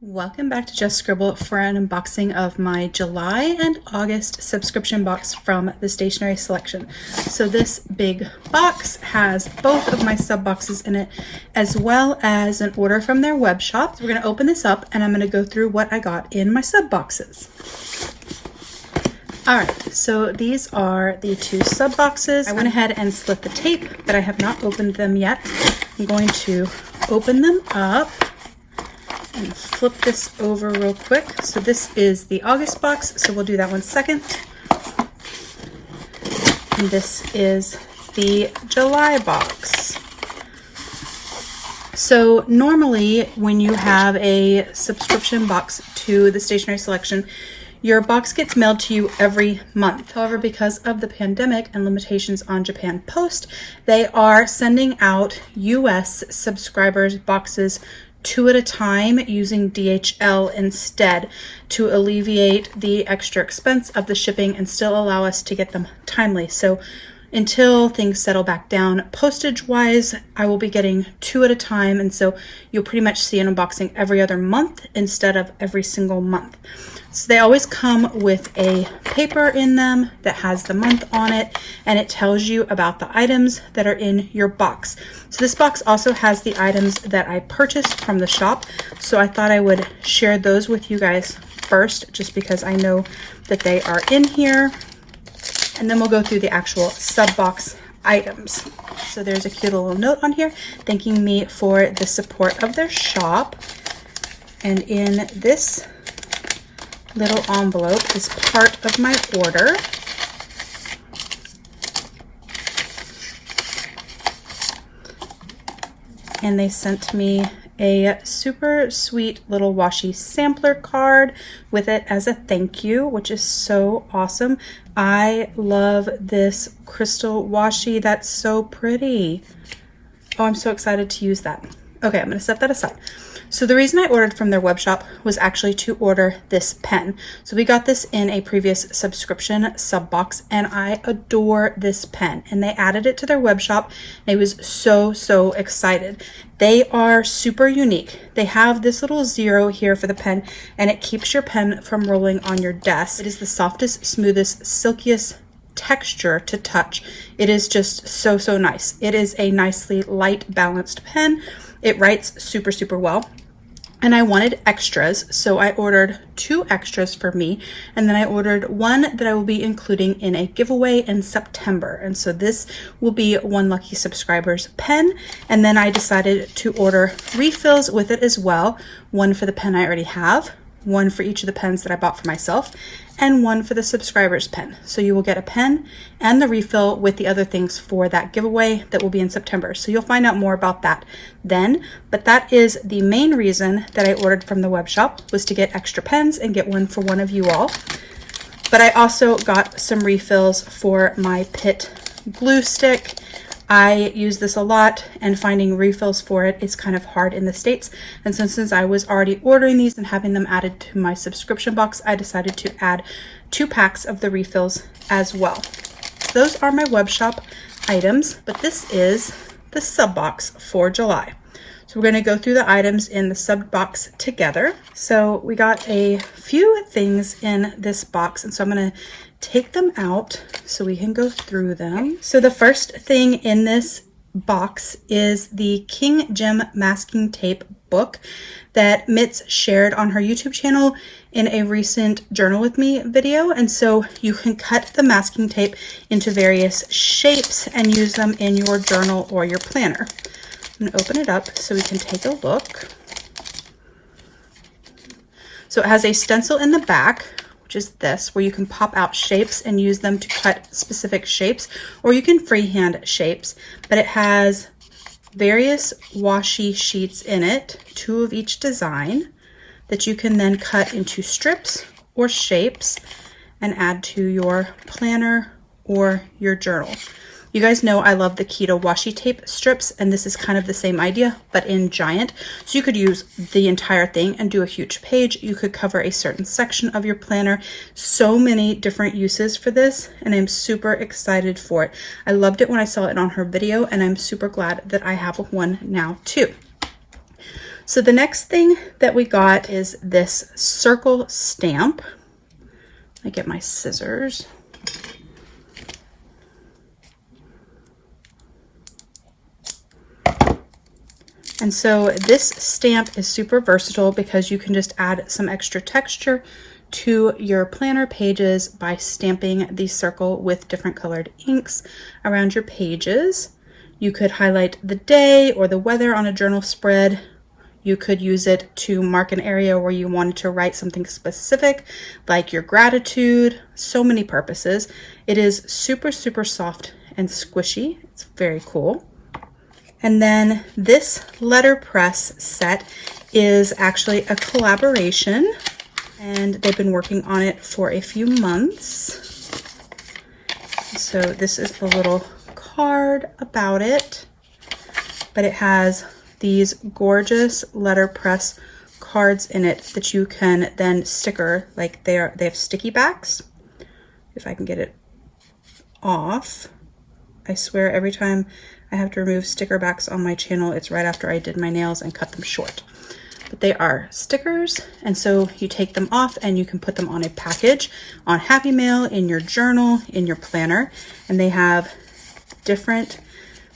Welcome back to Just Scribble for an unboxing of my July and August subscription box from the Stationery Selection. So this big box has both of my sub boxes in it, as well as an order from their web shop. So we're going to open this up and I'm going to go through what I got in my sub boxes. All right, so these are the two sub boxes. I went ahead and slit the tape, but I have not opened them yet. I'm going to open them up and flip this over real quick. So this is the August box, so we'll do that one second. And this is the July box. So normally when you have a subscription box to the Stationery Selection, your box gets mailed to you every month. However, because of the pandemic and limitations on Japan Post, they are sending out US subscribers boxes 2 at a time using DHL instead to alleviate the extra expense of the shipping and still allow us to get them timely. So until things settle back down, postage wise, I will be getting 2 at a time. And so you'll pretty much see an unboxing every other month instead of every single month. So they always come with a paper in them that has the month on it, and it tells you about the items that are in your box. So this box also has the items that I purchased from the shop. So I thought I would share those with you guys first, just because I know that they are in here. And then we'll go through the actual sub box items. So there's a cute little note on here thanking me for the support of their shop. And in this little envelope is part of my order. And they sent me a super sweet little washi sampler card with it as a thank you, which is so awesome. I love this crystal washi. That's so pretty. Oh, I'm so excited to use that. Okay, I'm going to set that aside. So the reason I ordered from their web shop was actually to order this pen. So we got this in a previous subscription sub box, and I adore this pen. And they added it to their web shop. And I was so excited. They are super unique. They have this little zero here for the pen, and it keeps your pen from rolling on your desk. It is the softest, smoothest, silkiest texture to touch. It is just so nice. It is a nicely light balanced pen. It writes super well. And I wanted extras, so I ordered 2 extras for me, and then I ordered one that I will be including in a giveaway in September. And so this will be one lucky subscriber's pen, and then I decided to order refills with it as well. One for the pen I already have, one for each of the pens that I bought for myself, and one for the subscriber's pen. So you will get a pen and the refill with the other things for that giveaway that will be in September. So you'll find out more about that then. But that is the main reason that I ordered from the web shop, was to get extra pens and get one for one of you all. But I also got some refills for my Pitt glue stick. I use this a lot, and finding refills for it is kind of hard in the States. And so since I was already ordering these and having them added to my subscription box, I decided to add 2 packs of the refills as well. Those are my web shop items, but this is the sub box for July. So we're going to go through the items in the sub box together. So we got a few things in this box, and so I'm going to take them out so we can go through them. So the first thing in this box is the King Gem masking tape book that Mitz shared on her YouTube channel in a recent Journal With Me video. And so you can cut the masking tape into various shapes and use them in your journal or your planner. I'm going to open it up so we can take a look. So it has a stencil in the back, which is this, where you can pop out shapes and use them to cut specific shapes, or you can freehand shapes. But it has various washi sheets in it, 2 of each design, that you can then cut into strips or shapes and add to your planner or your journal. You guys know I love the keto washi tape strips, and this is kind of the same idea, but in giant. So you could use the entire thing and do a huge page. You could cover a certain section of your planner. So many different uses for this, and I'm super excited for it. I loved it when I saw it on her video, and I'm super glad that I have one now too. So the next thing that we got is this circle stamp. I get my scissors. And so this stamp is super versatile because you can just add some extra texture to your planner pages by stamping the circle with different colored inks around your pages. You could highlight the day or the weather on a journal spread. You could use it to mark an area where you wanted to write something specific, like your gratitude. So many purposes. It is super, super soft and squishy. It's very cool. And then this letterpress set is actually a collaboration, and they've been working on it for a few months. So this is the little card about it, but it has these gorgeous letterpress cards in it that you can then sticker, like they have sticky backs. If I can get it off. I swear every time I have to remove sticker backs on my channel, it's right after I did my nails and cut them short. But they are stickers, and so you take them off and you can put them on a package, on Happy Mail, in your journal, in your planner, and they have different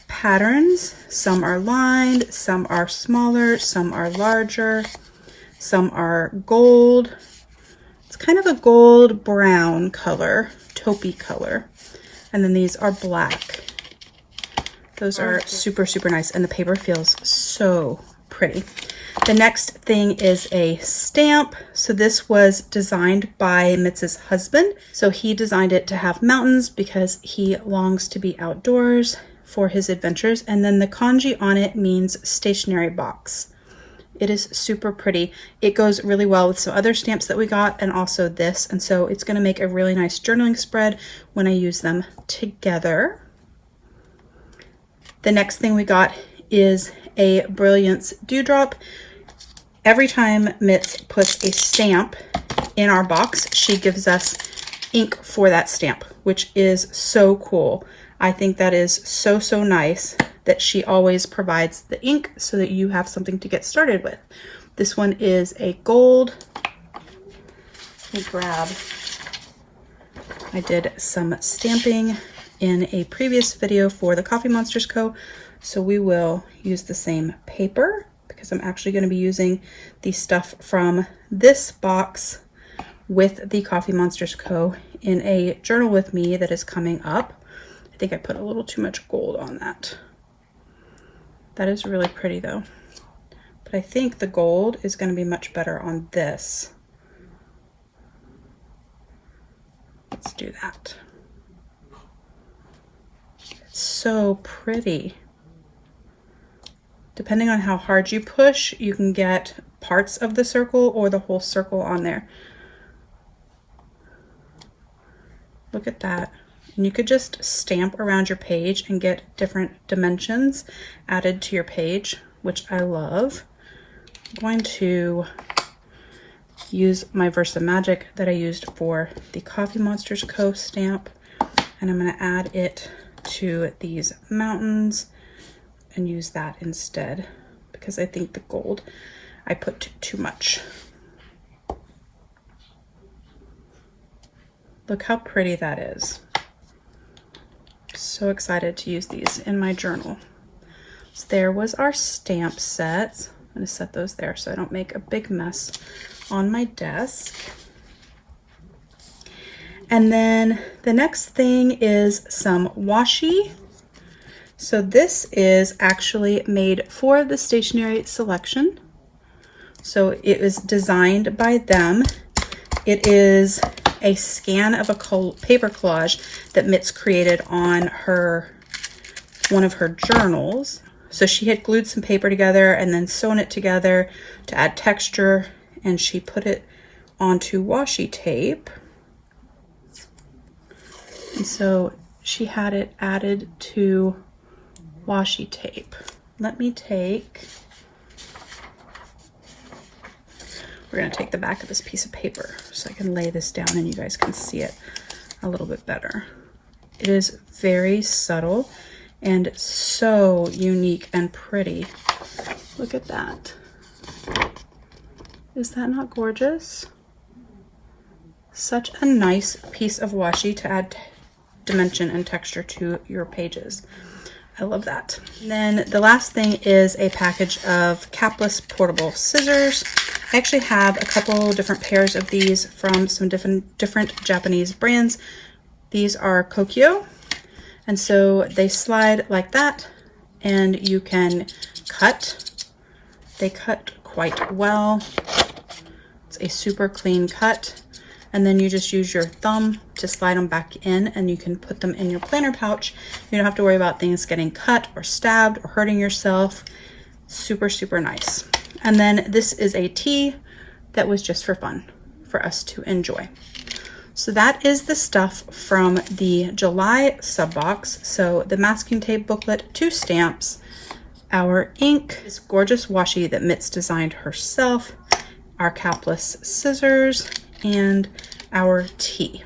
patterns. Some are lined, some are smaller, some are larger, some are gold. It's kind of a gold brown color, taupey color. And then these are black. Those are super, super nice, and the paper feels so pretty. The next thing is a stamp. So this was designed by Mitz's husband. So he designed it to have mountains because he longs to be outdoors for his adventures. And then the kanji on it means stationery box. It is super pretty. It goes really well with some other stamps that we got and also this. And so it's going to make a really nice journaling spread when I use them together. The next thing we got is a Brilliance Dewdrop. Every time Mitz puts a stamp in our box, she gives us ink for that stamp, which is so cool. I think that is so, so nice that she always provides the ink so that you have something to get started with. This one is a gold. Let me grab. I did some stamping in a previous video for the Coffee Monsters Co. So we will use the same paper because I'm actually going to be using the stuff from this box with the Coffee Monsters Co. in a journal with me that is coming up. I think I put a little too much gold on that. That is really pretty though. But I think the gold is going to be much better on this. Let's do that. It's so pretty. Depending on how hard you push, you can get parts of the circle or the whole circle on there. Look at that. And you could just stamp around your page and get different dimensions added to your page, which I love. I'm going to use my Versamagic that I used for the Coffee Monsters Co. stamp, and I'm going to add it to these mountains and use that instead because I think the gold I put too much. Look how pretty that is. So excited to use these in my journal. So there was our stamp sets. I'm going to set those there so I don't make a big mess on my desk. And then the next thing is some washi. So this is actually made for the Stationery Selection. So it was designed by them. It is a scan of a paper collage that Mitz created on one of her journals. So she had glued some paper together and then sewn it together to add texture, and she put it onto washi tape. And so she had it added to washi tape. We're going to take the back of this piece of paper so I can lay this down and you guys can see it a little bit better. It is very subtle and so unique and pretty. Look at that. Is that not gorgeous? Such a nice piece of washi to add dimension and texture to your pages. I love that. And then the last thing is a package of capless portable scissors. I actually have a couple different pairs of these from some different Japanese brands. These are Kokyo, and so they slide like that, and you can cut. They cut quite well. It's a super clean cut. And then you just use your thumb to slide them back in, and you can put them in your planner pouch. You don't have to worry about things getting cut or stabbed or hurting yourself. Super, super nice. And then this is a tea that was just for fun for us to enjoy. So that is the stuff from the July sub box. So the masking tape booklet, 2 stamps, our ink, this gorgeous washi that Mitz designed herself, our capless scissors, and our tea.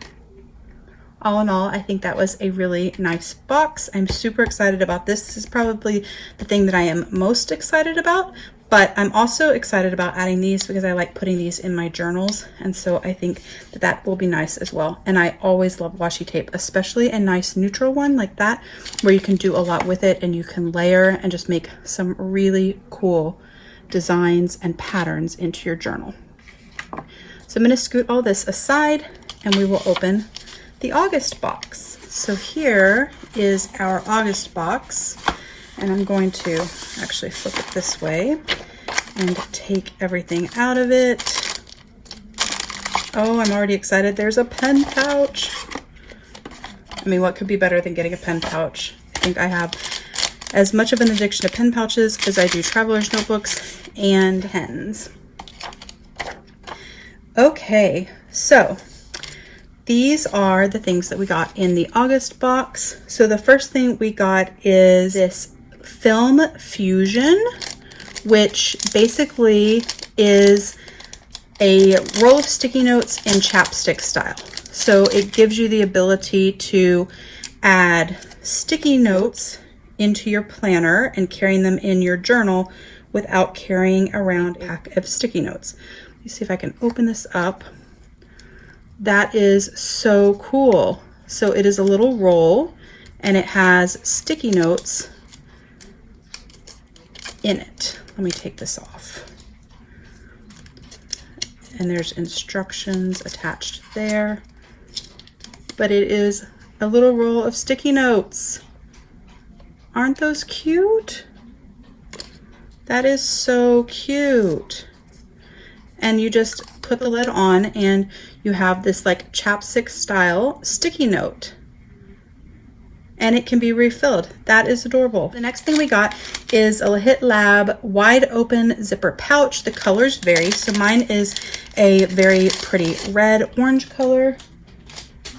All in all, I think that was a really nice box. I'm super excited about this. This is probably the thing that I am most excited about, but I'm also excited about adding these because I like putting these in my journals, and so I think that that will be nice as well. And I always love washi tape, especially a nice neutral one like that, where you can do a lot with it and you can layer and just make some really cool designs and patterns into your journal. So I'm going to scoot all this aside and we will open the August box. So here is our August box, and I'm going to actually flip it this way and take everything out of it. Oh, I'm already excited. There's a pen pouch. I mean, what could be better than getting a pen pouch? I think I have as much of an addiction to pen pouches as I do traveler's notebooks and pens. Okay, so these are the things that we got in the August box. So the first thing we got is this Film Fusion, which basically is a roll of sticky notes in chapstick style. So it gives you the ability to add sticky notes into your planner and carrying them in your journal without carrying around a pack of sticky notes. Let me see if I can open this up. That is so cool. So it is a little roll and it has sticky notes in it. Let me take this off. And there's instructions attached there. But it is a little roll of sticky notes. Aren't those cute? That is so cute. And you just put the lid on and you have this like chapstick style sticky note. And it can be refilled. That is adorable. The next thing we got is a Hit Lab wide open zipper pouch. The colors vary. So mine is a very pretty red orange color.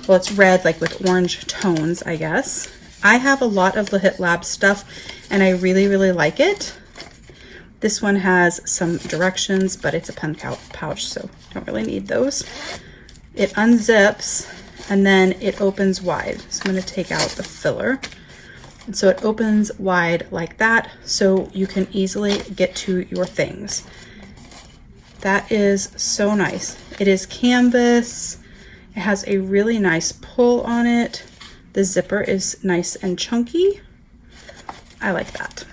Well, it's red like with orange tones, I guess. I have a lot of the Hit Lab stuff and I really, really like it. This one has some directions, but it's a pen pouch, so don't really need those. It unzips and then it opens wide. So I'm going to take out the filler. And so it opens wide like that, so you can easily get to your things. That is so nice. It is canvas. It has a really nice pull on it. The zipper is nice and chunky. I like that.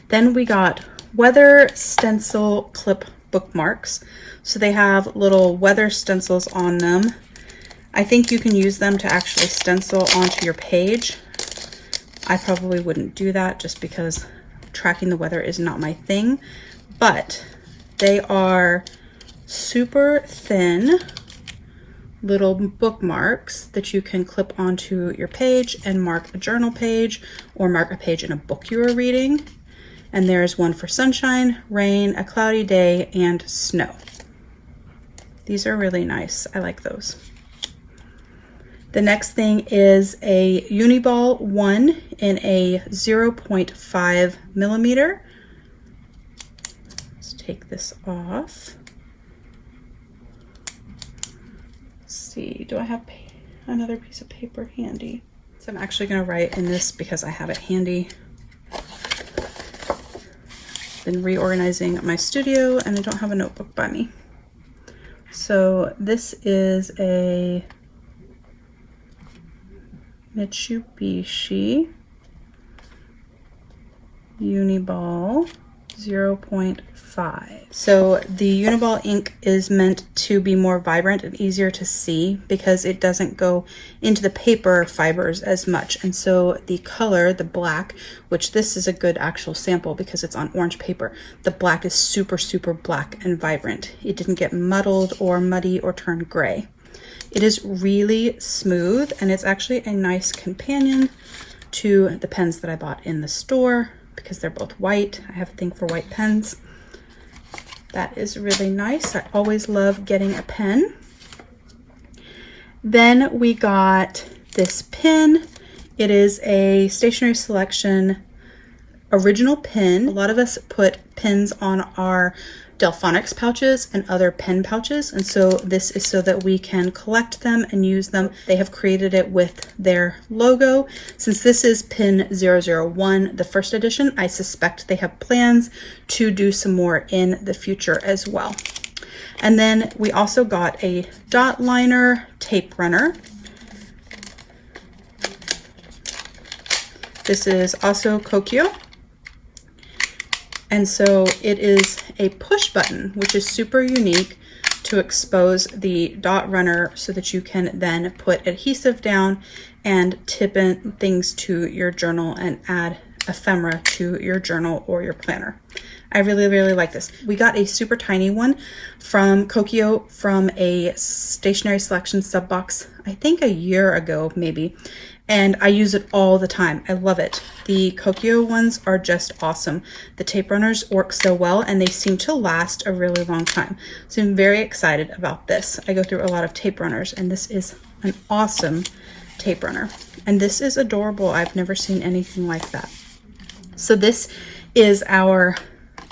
Then we got weather stencil clip bookmarks. So they have little weather stencils on them. I think you can use them to actually stencil onto your page. I probably wouldn't do that just because tracking the weather is not my thing, but they are super thin little bookmarks that you can clip onto your page and mark a journal page or mark a page in a book you are reading. And there's one for sunshine, rain, a cloudy day, and snow. These are really nice. I like those. The next thing is a Uniball 1 in a 0.5 millimeter. Let's take this off. Let's see, do I have another piece of paper handy? So I'm actually going to write in this because I have it handy. been reorganizing my studio and I don't have a notebook by me. So this is a Mitsubishi Uniball 0.5. So the Uniball ink is meant to be more vibrant and easier to see because it doesn't go into the paper fibers as much. And so the color, the black, which this is a good actual sample because it's on orange paper, the black is super, super black and vibrant. It didn't get muddled or muddy or turn gray. It is really smooth and it's actually a nice companion to the pens that I bought in the store because they're both white. I have a thing for white pens. That is really nice. I always love getting a pen. Then we got this pin. It is a Stationery Selection original pin. A lot of us put pins on our Delphonics pouches and other pen pouches, and so this is so that we can collect them and use them. They have created it with their logo. Since this is pin 001, the first edition, I suspect they have plans to do some more in the future as well. And then we also got a dot liner tape runner. This is also Kokyo. And so it is a push button, which is super unique to expose the dot runner so that you can then put adhesive down and tip in things to your journal and add ephemera to your journal or your planner. I really, really like this. We got a super tiny one from Kokyo from a Stationery Selection sub box, I think a year ago maybe. And I use it all the time. I love it. The Kokyo ones are just awesome. The tape runners work so well and they seem to last a really long time. So I'm very excited about this. I go through a lot of tape runners and this is an awesome tape runner. And this is adorable. I've never seen anything like that. So this is our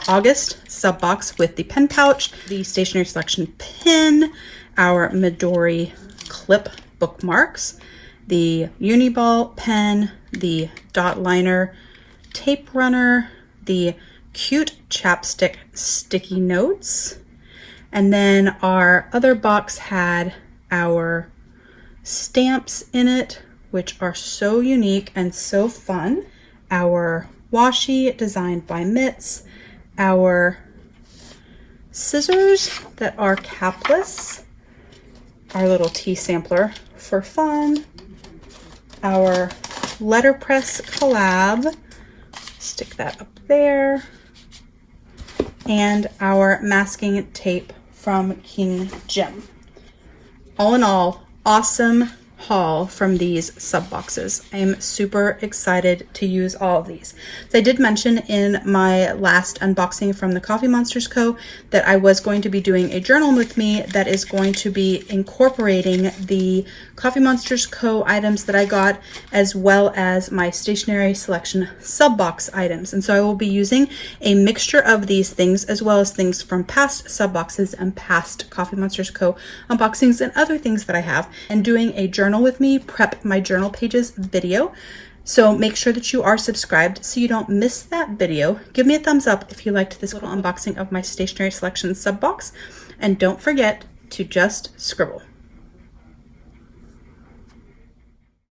August sub box with the pen pouch, the Stationery Selection pin, our Midori clip bookmarks, the Uniball pen, the dot liner tape runner, the cute chapstick sticky notes, and then our other box had our stamps in it, which are so unique and so fun, our washi designed by Mitts, our scissors that are capless, our little tea sampler for fun, our letterpress collab, stick that up there, and our masking tape from King Jim. All in all, awesome haul from these sub boxes. I am super excited to use all of these. So I did mention in my last unboxing from the Coffee Monsters Co. that I was going to be doing a journal with me that is going to be incorporating the Coffee Monsters Co. items that I got, as well as my Stationery Selection sub box items. And so I will be using a mixture of these things, as well as things from past sub boxes and past Coffee Monsters Co. unboxings and other things that I have, and doing a journal with me prep my journal pages video. So make sure that you are subscribed so you don't miss that video. Give me a thumbs up if you liked this little unboxing of my Stationery Selection sub box, and don't forget to just scribble.